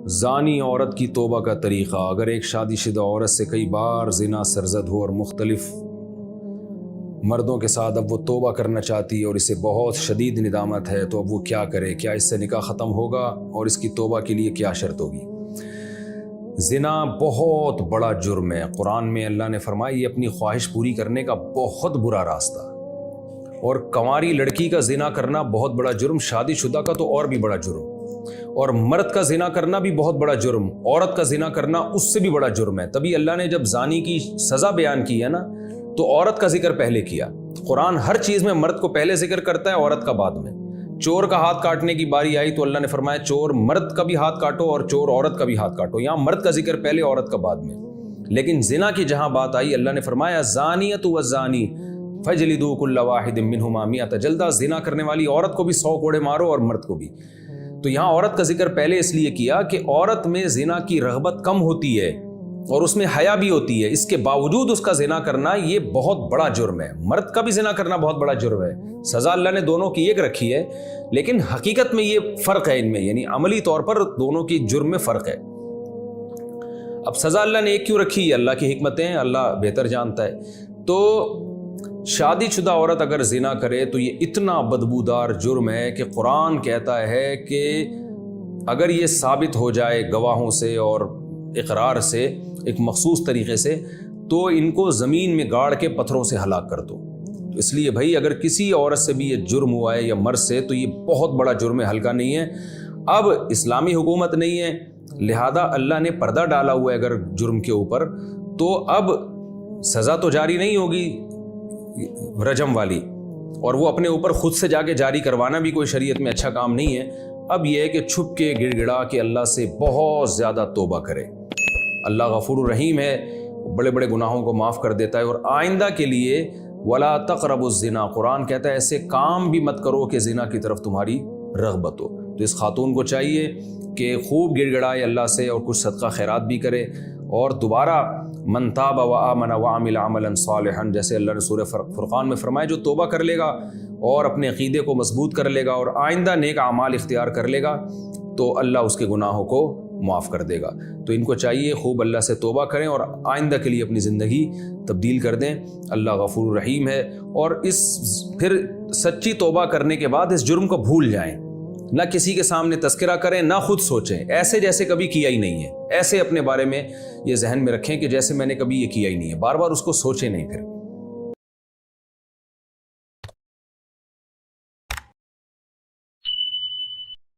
زانی عورت کی توبہ کا طریقہ۔ اگر ایک شادی شدہ عورت سے کئی بار زنا سرزد ہو اور مختلف مردوں کے ساتھ اب وہ توبہ کرنا چاہتی ہے اور اسے بہت شدید ندامت ہے، تو اب وہ کیا کرے؟ کیا اس سے نکاح ختم ہوگا اور اس کی توبہ کے لیے کیا شرط ہوگی؟ زنا بہت بڑا جرم ہے۔ قرآن میں اللہ نے فرمایا یہ اپنی خواہش پوری کرنے کا بہت برا راستہ، اور کنواری لڑکی کا زنا کرنا بہت بڑا جرم، شادی شدہ کا تو اور بھی بڑا جرم، اور مرد کا زنا کرنا بھی بہت بڑا جرم، عورت کا زنا کرنا اس سے بھی بڑا جرم ہے۔ تبھی اللہ نے جب زانی کی سزا بیان کی ہے نا، تو عورت کا ذکر پہلے کیا۔ قرآن ہر چیز میں مرد کو پہلے ذکر کرتا ہے، عورت کا بعد میں۔ چور کا ہاتھ کاٹنے کی باری آئی تو اللہ نے فرمایا چور مرد کا بھی ہاتھ کاٹو اور چور عورت کا بھی ہاتھ کاٹو۔ یہاں مرد کا ذکر پہلے، عورت کا بعد میں۔ لیکن زنا کی جہاں بات آئی، اللہ نے فرمایا زانیۃ والزانی فجلدوا کل واحد منہما مئۃ جلدہ۔ زنا کرنے والی عورت کو بھی 100 کوڑے مارو اور مرد کو بھی۔ تو یہاں عورت کا ذکر پہلے اس لیے کیا کہ عورت میں زنا کی رغبت کم ہوتی ہے اور اس میں حیا بھی ہوتی ہے، اس کے باوجود اس کا زنا کرنا یہ بہت بڑا جرم ہے۔ مرد کا بھی زنا کرنا بہت بڑا جرم ہے، سزا اللہ نے دونوں کی ایک رکھی ہے، لیکن حقیقت میں یہ فرق ہے ان میں، یعنی عملی طور پر دونوں کی جرم میں فرق ہے۔ اب سزا اللہ نے ایک کیوں رکھی ہے؟ اللہ کی حکمتیں اللہ بہتر جانتا ہے۔ تو شادی شدہ عورت اگر زنا کرے تو یہ اتنا بدبودار جرم ہے کہ قرآن کہتا ہے کہ اگر یہ ثابت ہو جائے گواہوں سے اور اقرار سے ایک مخصوص طریقے سے، تو ان کو زمین میں گاڑ کے پتھروں سے ہلاک کر دو۔ تو اس لیے بھائی اگر کسی عورت سے بھی یہ جرم ہوا ہے یا مرد سے، تو یہ بہت بڑا جرم ہے، ہلکا نہیں ہے۔ اب اسلامی حکومت نہیں ہے، لہذا اللہ نے پردہ ڈالا ہوا ہے اگر جرم کے اوپر، تو اب سزا تو جاری نہیں ہوگی رجم والی، اور وہ اپنے اوپر خود سے جا کے جاری کروانا بھی کوئی شریعت میں اچھا کام نہیں ہے۔ اب یہ ہے کہ چھپ کے گڑ گڑا کے اللہ سے بہت زیادہ توبہ کرے۔ اللہ غفور الرحیم ہے، بڑے بڑے گناہوں کو معاف کر دیتا ہے، اور آئندہ کے لیے ولا تقربوا الزنا، قرآن کہتا ہے ایسے کام بھی مت کرو کہ زنا کی طرف تمہاری رغبت ہو۔ تو اس خاتون کو چاہیے کہ خوب گڑ گڑائے اللہ سے اور کچھ صدقہ خیرات بھی کرے، اور دوبارہ من تاب وآمن وعمل عملا صالحا، جیسے اللہ نے سورہ فرقان میں فرمایا جو توبہ کر لے گا اور اپنے عقیدے کو مضبوط کر لے گا اور آئندہ نیک اعمال اختیار کر لے گا، تو اللہ اس کے گناہوں کو معاف کر دے گا۔ تو ان کو چاہیے خوب اللہ سے توبہ کریں اور آئندہ کے لیے اپنی زندگی تبدیل کر دیں۔ اللہ غفور الرحیم ہے، اور اس پھر سچی توبہ کرنے کے بعد اس جرم کو بھول جائیں، نہ کسی کے سامنے تذکرہ کریں، نہ خود سوچیں ایسے جیسے کبھی کیا ہی نہیں ہے، ایسے اپنے بارے میں یہ ذہن میں رکھیں کہ جیسے میں نے کبھی یہ کیا ہی نہیں ہے، بار بار اس کو سوچیں نہیں پھر۔